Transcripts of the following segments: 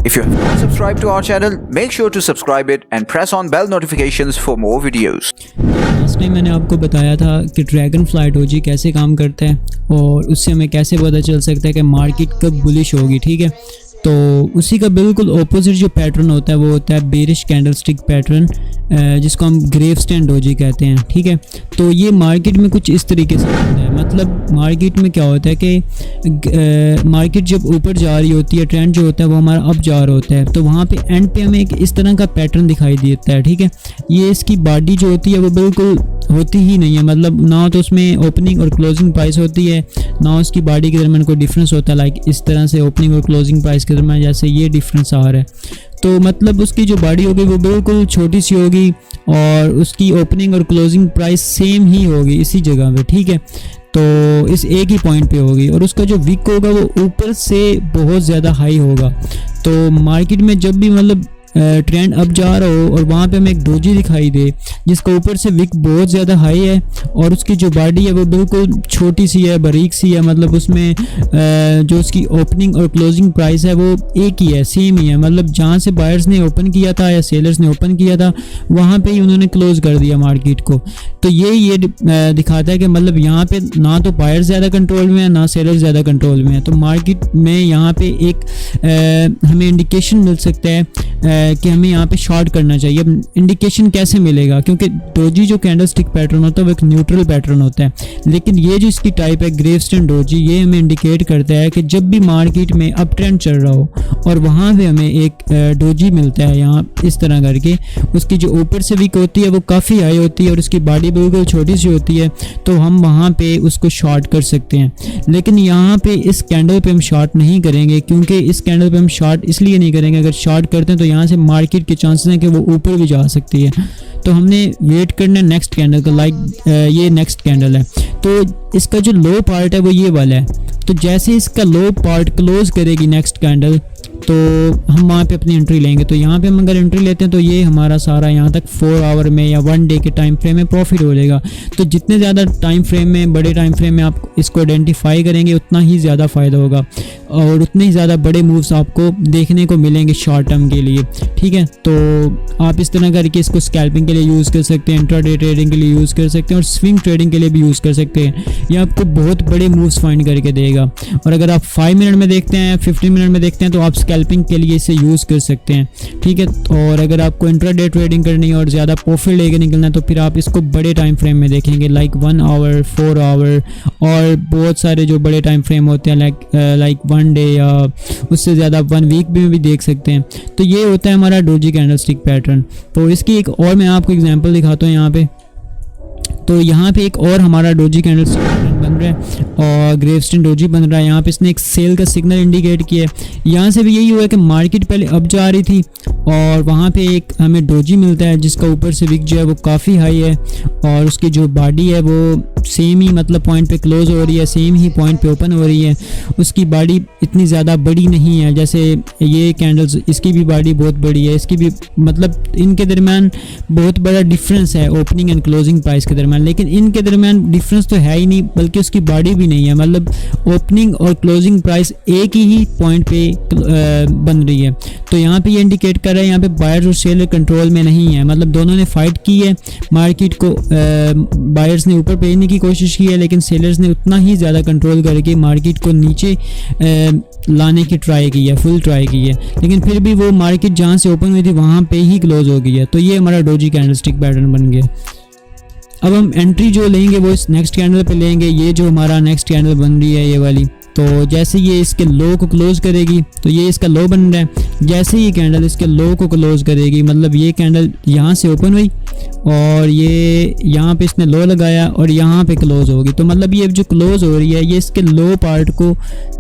If you have not subscribed to our channel, make sure to subscribe it and press on bell notifications for more videos. Last time मैंने आपको बताया था कि dragon fly doji कैसे काम करता है और उससे हमें कैसे पता चल सकता है कि मार्केट कब बुलिश होगी। ठीक है, तो उसी का बिल्कुल ऑपोजिट जो पैटर्न होता है वो होता है बेरिश कैंडलस्टिक पैटर्न, जिसको हम ग्रेवस्टोन डोजी कहते हैं। ठीक है, तो ये मार्केट में कुछ इस तरीके से होता है। मतलब मार्केट में क्या होता है कि मार्केट जब ऊपर जा रही होती है, ट्रेंड जो होता है वो हमारा अप जा रहा होता है, तो वहाँ पे एंड पे हमें एक इस तरह का पैटर्न दिखाई देता है। ठीक है, ये इसकी बॉडी जो होती है वो बिल्कुल होती ही नहीं है, मतलब ना तो उसमें ओपनिंग और क्लोजिंग प्राइस होती है, ना उसकी बॉडी के दरमियान कोई डिफरेंस होता है। लाइक इस तरह से ओपनिंग और क्लोजिंग प्राइस के दरमियान जैसे ये डिफरेंस आ रहा है, तो मतलब उसकी जो बॉडी होगी वो बिल्कुल छोटी सी होगी और उसकी ओपनिंग और क्लोजिंग प्राइस सेम ही होगी इसी जगह पे। ठीक है, तो इस एक ही पॉइंट पे होगी और उसका जो विक होगा वो ऊपर से बहुत ज़्यादा हाई होगा। तो मार्केट में जब भी मतलब ट्रेंड अप जा रहा हो और वहाँ पे हमें एक डोजी दिखाई दे जिसका ऊपर से विक बहुत ज़्यादा हाई है और उसकी जो बॉडी है वो बिल्कुल छोटी सी है, बारीक सी है, मतलब उसमें जो उसकी ओपनिंग और क्लोजिंग प्राइस है वो एक ही है, सेम ही है। मतलब जहाँ से बायर्स ने ओपन किया था या सेलर्स ने ओपन किया था वहाँ पे ही उन्होंने क्लोज कर दिया मार्केट को। तो ये दिखाता है कि मतलब यहाँ पे ना तो बायर ज़्यादा कंट्रोल में है ना सेलर ज़्यादा कंट्रोल में है। तो मार्केट में यहाँ पे एक हमें इंडिकेशन मिल सकता है कि हमें यहाँ पे शॉर्ट करना चाहिए। अब इंडिकेशन कैसे मिलेगा, क्योंकि डोजी जो कैंडलस्टिक पैटर्न होता है वो एक न्यूट्रल पैटर्न होता है, लेकिन ये जो इसकी टाइप है ग्रेवस्टोन डोजी, ये हमें इंडिकेट करता है कि जब भी मार्केट में अप ट्रेंड चल रहा हो और वहाँ पे हमें एक डोजी मिलता है यहाँ इस तरह करके, उसकी जो ऊपर से विक होती है वो काफ़ी हाई होती है और उसकी बॉडी बिल्कुल छोटी सी होती है, तो हम वहाँ पे उसको शॉर्ट कर सकते हैं। लेकिन यहाँ पे इस कैंडल पे हम शॉर्ट नहीं करेंगे, क्योंकि इस कैंडल पे हम शॉर्ट इसलिए नहीं करेंगे, अगर शॉर्ट करते हैं तो यहाँ से मार्केट के चांसेस हैं कि वो ऊपर भी जा सकती है। तो हमने वेट करना है नेक्स्ट कैंडल का। लाइक ये नेक्स्ट कैंडल है, तो इसका जो लो पार्ट है वो ये वाला है। तो जैसे इसका लो पार्ट क्लोज करेगी नेक्स्ट कैंडल तो हम वहाँ पे अपनी एंट्री लेंगे। तो यहाँ पे हम अगर एंट्री लेते हैं तो ये हमारा सारा यहाँ तक 4 आवर में या 1 डे के टाइम फ्रेम में प्रॉफिट हो जाएगा। तो जितने ज़्यादा टाइम फ्रेम में, बड़े टाइम फ्रेम में आप इसको आइडेंटिफाई करेंगे उतना ही ज़्यादा फ़ायदा होगा और उतने ही ज़्यादा बड़े मूव्स आपको देखने को मिलेंगे शॉर्ट टर्म के लिए। ठीक है, तो आप इस तरह करके इसको स्कैल्पिंग के लिए यूज़ कर सकते हैं, इंट्राडे ट्रेडिंग के लिए यूज़ कर सकते हैं और स्विंग ट्रेडिंग के लिए भी यूज़ कर सकते हैं। ये आपको बहुत बड़े मूव्स फाइंड करके देगा। और अगर आप 5 मिनट में देखते हैं, 15 मिनट में देखते हैं तो आप स्कैल्पिंग के लिए इसे यूज़ कर सकते हैं। ठीक है, और अगर आपको इंट्राडे ट्रेडिंग करनी है और ज़्यादा प्रॉफिट लेके निकलना है तो फिर आप इसको बड़े टाइम फ्रेम में देखेंगे, लाइक 1 आवर, 4 आवर और बहुत सारे जो बड़े टाइम फ्रेम होते हैं लाइक 1 डे या उससे ज़्यादा 1 वीक में भी देख सकते हैं। तो ये होता है हमारा डोजी कैंडलस्टिक पैटर्न। तो इसकी एक और मैं आपको एग्जांपल दिखाता हूँ यहाँ पे। तो यहाँ पे एक और हमारा डोजी कैंडलस्टिक पैटर्न बन रहा है और ग्रेवस्टोन डोजी बन रहा है। यहाँ पे इसने एक सेल का सिग्नल इंडिकेट किया है। यहाँ से भी यही हुआ है कि मार्केट पहले अप जा रही थी और वहाँ पे एक हमें डोजी मिलता है जिसका ऊपर से विक जो है वो काफ़ी हाई है और उसकी जो बॉडी है वो सेम ही मतलब पॉइंट पे क्लोज हो रही है, सेम ही पॉइंट पे ओपन हो रही है। उसकी बॉडी इतनी ज़्यादा बड़ी नहीं है, जैसे ये कैंडल्स इसकी भी बॉडी बहुत बड़ी है, इसकी भी मतलब इनके दरमियान बहुत बड़ा डिफरेंस है ओपनिंग एंड क्लोजिंग प्राइस के दरमियान। लेकिन इनके दरमियान डिफरेंस तो है ही नहीं, बल्कि उसकी बॉडी भी नहीं है, मतलब ओपनिंग और क्लोजिंग प्राइस एक ही पॉइंट पे बन रही है। तो यहाँ पे ये इंडिकेट कर रहा है यहाँ पे बायर्स और सेलर कंट्रोल में नहीं है, मतलब दोनों ने फाइट की है मार्केट को। बायर्स ने ऊपर भेजने की कोशिश की है लेकिन सेलर्स ने उतना ही ज़्यादा कंट्रोल करके मार्केट को नीचे लाने की ट्राई की है, फुल ट्राई की है, लेकिन फिर भी वो मार्केट जहाँ से ओपन हुई थी वहाँ पे ही क्लोज हो गई है। तो ये हमारा डोजी कैंडलस्टिक पैटर्न बन गया। अब हम एंट्री जो लेंगे वो इस नेक्स्ट कैंडल पे लेंगे। ये जो हमारा नेक्स्ट कैंडल बन रही है ये वाली, तो जैसे ये इसके लो को क्लोज करेगी तो ये इसका लो बन रहा है। जैसे ये कैंडल इसके लो को क्लोज करेगी, मतलब ये कैंडल यहाँ से ओपन हुई और ये यहाँ पे इसने लो लगाया और यहाँ पे क्लोज होगी। तो मतलब ये जो क्लोज हो रही है ये इसके लो पार्ट को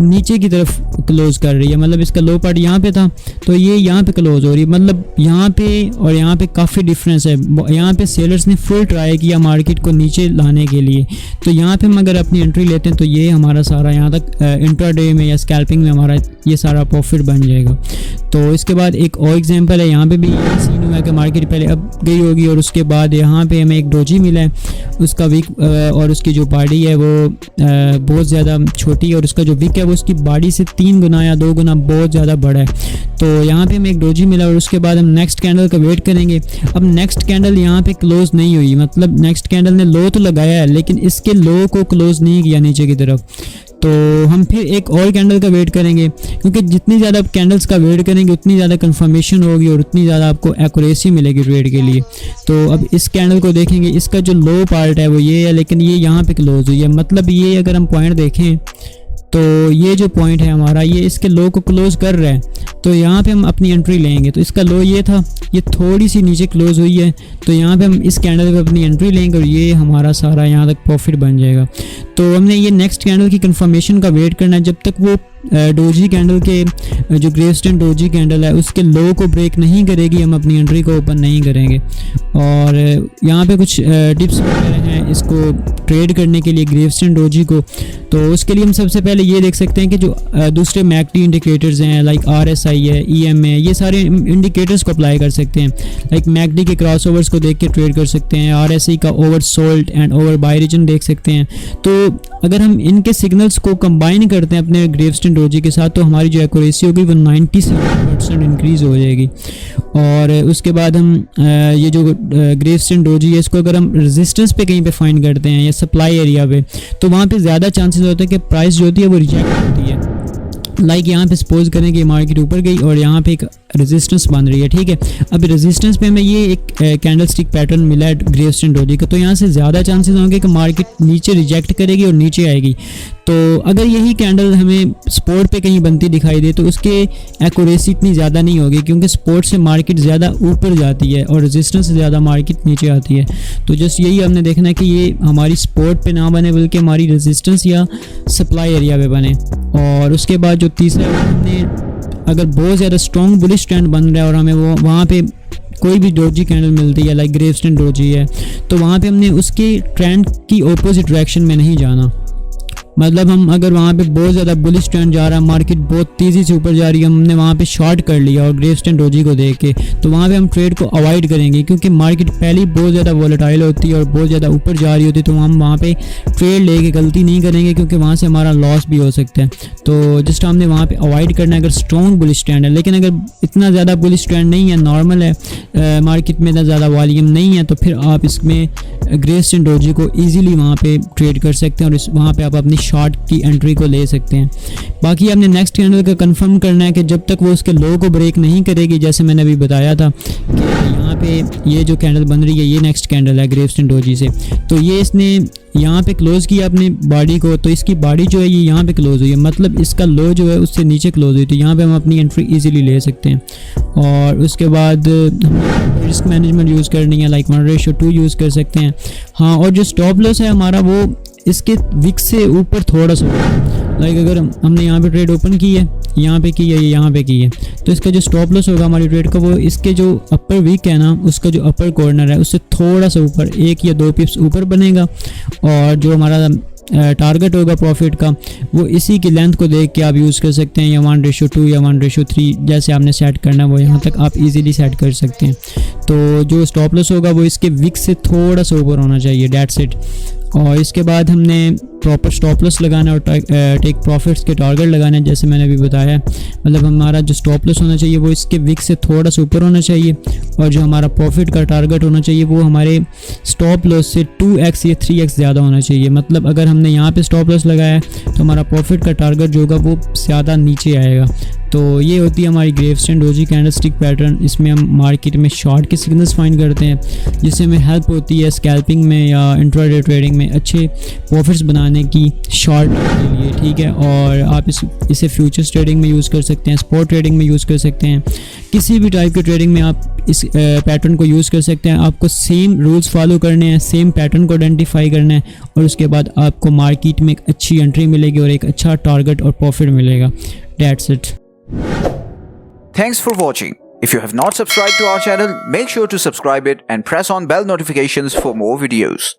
नीचे की तरफ क्लोज कर रही है। मतलब इसका लो पार्ट यहाँ पे था तो ये यहाँ पे क्लोज हो रही है। मतलब यहाँ पे और यहाँ पे काफ़ी डिफरेंस है। यहाँ पे सेलर्स ने फुल ट्राई किया मार्केट को नीचे लाने के लिए। तो यहाँ पे हम अगर अपनी एंट्री लेते हैं तो ये हमारा सारा यहाँ तक इंट्राडे में या स्कैल्पिंग में हमारा ये सारा प्रॉफिट बन जाएगा। तो इसके बाद एक और एग्जांपल है, यहाँ पे भी सीन हुआ है कि मार्केट पहले अब गई होगी और उसके बाद यहाँ पे हमें एक डोजी मिला है, उसका विक और उसकी जो बॉडी है वो बहुत ज़्यादा छोटी है और उसका जो विक है वो उसकी बॉडी से 3 गुना या 2 गुना बहुत ज़्यादा बड़ा है। तो यहाँ पे हमें एक डोजी मिला और उसके बाद हम नेक्स्ट कैंडल का वेट करेंगे। अब नेक्स्ट कैंडल यहाँ पे क्लोज नहीं हुई, मतलब नेक्स्ट कैंडल ने लो तो लगाया है लेकिन इसके लो को क्लोज नहीं किया नीचे की तरफ, तो हम फिर एक और कैंडल का वेट करेंगे, क्योंकि जितनी ज़्यादा आप कैंडल्स का वेट करेंगे उतनी ज़्यादा कंफर्मेशन होगी और उतनी ज़्यादा आपको एक्यूरेसी मिलेगी ट्रेड के लिए। तो अब इस कैंडल को देखेंगे, इसका जो लो पार्ट है वो ये है, लेकिन ये यहाँ पे क्लोज हुई है, मतलब ये अगर हम पॉइंट देखें तो ये जो पॉइंट है हमारा ये इसके लो को क्लोज कर रहा है, तो यहाँ पे हम अपनी एंट्री लेंगे। तो इसका लो ये था, ये थोड़ी सी नीचे क्लोज हुई है, तो यहाँ पे हम इस कैंडल पे अपनी एंट्री लेंगे और ये हमारा सारा यहाँ तक प्रॉफिट बन जाएगा। तो हमने ये नेक्स्ट कैंडल की कंफर्मेशन का वेट करना है, जब तक वो डोजी कैंडल के जो ग्रेवस्टोन डोजी कैंडल है उसके लो को ब्रेक नहीं करेगी, हम अपनी एंट्री को ओपन नहीं करेंगे। और यहाँ पे कुछ टिप्स वगैरह हैं इसको ट्रेड करने के लिए ग्रेवस्टोन डोजी को। तो उसके लिए हम सबसे पहले ये देख सकते हैं कि जो दूसरे मैकडी इंडिकेटर्स हैं लाइक RSI है, EMA, ये सारे इंडिकेटर्स को अप्लाई कर सकते हैं। लाइक मैकडी के क्रॉसओवर्स को देख के ट्रेड कर सकते हैं, RSI का over sold and over buy region देख सकते हैं। तो अगर हम इनके सिग्नल्स को कंबाइन करते हैं अपने ग्रेवस्टोन डोजी के साथ तो हमारी जो एक्यूरेसी होगी वो 97% इंक्रीज़ हो जाएगी। और उसके बाद हम ये जो ग्रेवस्टोन डोजी है इसको अगर हम रेजिस्टेंस पे कहीं पे फाइंड करते हैं या सप्लाई एरिया पे, तो वहाँ पे ज़्यादा चांसेस होते हैं कि प्राइस जो होती है वो रिजेक्ट होती है। लाइक यहाँ पे सपोज करें कि मार्केट ऊपर गई और यहाँ पे एक रेजिस्टेंस बन रही है, ठीक है। अब रेजिस्टेंस पे हमें ये एक कैंडल स्टिक पैटर्न मिला है ग्रेवस्टोन डोजी का, तो यहाँ से ज़्यादा चांसेस होंगे कि मार्केट नीचे रिजेक्ट करेगी और नीचे आएगी। तो अगर यही कैंडल हमें स्पोर्ट पे कहीं बनती दिखाई दे तो उसके एक्यूरेसी इतनी ज़्यादा नहीं होगी, क्योंकि स्पोर्ट से मार्केट ज़्यादा ऊपर जाती है और रेजिस्टेंस से ज़्यादा मार्केट नीचे आती है। तो जस्ट यही हमने देखना है कि ये हमारी स्पोर्ट पे ना बने बल्कि हमारी रेजिस्टेंस या सप्लाई एरिया पे बने। और उसके बाद जो तीसरा हमने अगर बहुत ज़्यादा स्ट्रॉन्ग बुलिश ट्रेंड बन रहा है और हमें वो वहाँ पे कोई भी डोजी कैंडल मिलती है लाइक ग्रेवस्टोन डोजी है, तो वहाँ पे हमने उसके ट्रेंड की ऑपोजिट डायरेक्शन में नहीं जाना। मतलब हम अगर वहाँ पे बहुत ज़्यादा बुलिश ट्रेंड जा रहा है, मार्केट बहुत तेज़ी से ऊपर जा रही है, हमने वहाँ पे शॉर्ट कर लिया और ग्रेवस्टोन डोजी को देख के, तो वहाँ पे हम ट्रेड को अवॉइड करेंगे, क्योंकि मार्केट पहले ही बहुत ज़्यादा वोलेटाइल होती है और बहुत ज़्यादा ऊपर जा रही होती है। तो हम वहाँ पे ट्रेड लेके गलती नहीं करेंगे, क्योंकि वहाँ से हमारा लॉस भी हो सकता है। तो जस्ट हमने वहाँ पर अवॉइड करना है अगर स्ट्रॉन्ग बुलिश ट्रेंड है। लेकिन अगर इतना ज़्यादा बुलिश ट्रेंड नहीं है, नॉर्मल है, मार्केट में इतना ज़्यादा वॉल्यूम नहीं है, तो फिर आप इसमें ग्रेवस्टोन डोजी को ईजिली वहाँ पर ट्रेड कर सकते हैं और वहाँ पर आप अपनी शॉर्ट की एंट्री को ले सकते हैं। बाकी आपने नेक्स्ट कैंडल का कंफर्म करना है कि जब तक वो उसके लो को ब्रेक नहीं करेगी, जैसे मैंने अभी बताया था कि यहाँ पे ये जो कैंडल बन रही है ये नेक्स्ट कैंडल है ग्रेवस्टोन डोजी से, तो ये इसने यहाँ पे क्लोज किया अपनी बॉडी को, तो इसकी बॉडी जो है ये यहाँ पे क्लोज हुई है, मतलब इसका लो जो है उससे नीचे क्लोज हुई, तो यहाँ पे हम अपनी एंट्री इजीली ले सकते हैं। और उसके बाद रिस्क मैनेजमेंट यूज़ करनी है लाइक 1:2 यूज़ कर सकते हैं। हाँ, और जो स्टॉप लॉस है हमारा वो इसके विक से ऊपर थोड़ा सा, लाइक अगर हमने यहाँ पे ट्रेड ओपन की है, यहाँ पे की है, यहाँ पे की है, तो इसका जो स्टॉप लॉस होगा हमारी ट्रेड का वो इसके जो अपर विक है ना, उसका जो अपर कॉर्नर है उससे थोड़ा सा ऊपर 1 या 2 पिप्स ऊपर बनेगा। और जो हमारा टारगेट होगा प्रॉफिट का वो इसी की लेंथ को देख के आप यूज़ कर सकते हैं, या 1:2 या 1:3 जैसे आपने सेट करना है वो यहाँ तक आप इजीली सेट कर सकते हैं। तो जो स्टॉप लॉस होगा वो इसके विक से थोड़ा सा ऊपर होना चाहिए, दैट्स इट। और इसके बाद हमने प्रॉपर स्टॉप लॉस लगाना है और टेक प्रॉफिट्स के टारगेट लगाने हैं, जैसे मैंने अभी बताया। मतलब हमारा जो स्टॉप लॉस होना चाहिए वो इसके विक से थोड़ा सा ऊपर होना चाहिए, और जो हमारा प्रॉफिट का टारगेट होना चाहिए वो हमारे स्टॉप लॉस से 2x या 3x ज़्यादा होना चाहिए। मतलब अगर हमने यहाँ पे स्टॉप लॉस लगाया है तो हमारा प्रॉफिट का टारगेट जो होगा वो ज़्यादा नीचे आएगा। तो ये होती है हमारी ग्रेवस्टोन डोजी कैंडलस्टिक पैटर्न। इसमें हम मार्केट में शॉर्ट के सिग्नल्स फाइंड करते हैं, जिससे हमें हेल्प होती है स्कैल्पिंग में या इंट्राडे ट्रेडिंग में अच्छे प्रॉफिट्स बनाने की शॉर्ट के लिए, ठीक है। और आप इसे फ्यूचर्स ट्रेडिंग में यूज़ कर सकते हैं, स्पॉट ट्रेडिंग में यूज़ कर सकते हैं, किसी भी टाइप के ट्रेडिंग में आप इस पैटर्न को यूज़ कर सकते हैं। आपको सेम रूल्स फॉलो करने हैं, सेम पैटर्न को आइडेंटिफाई करना है, और उसके बाद आपको मार्केट में एक अच्छी एंट्री मिलेगी और एक अच्छा टारगेट और प्रॉफिट मिलेगा। That's it. Thanks for watching. If you have not subscribed to our channel, make sure to subscribe it and press on bell notifications for more videos.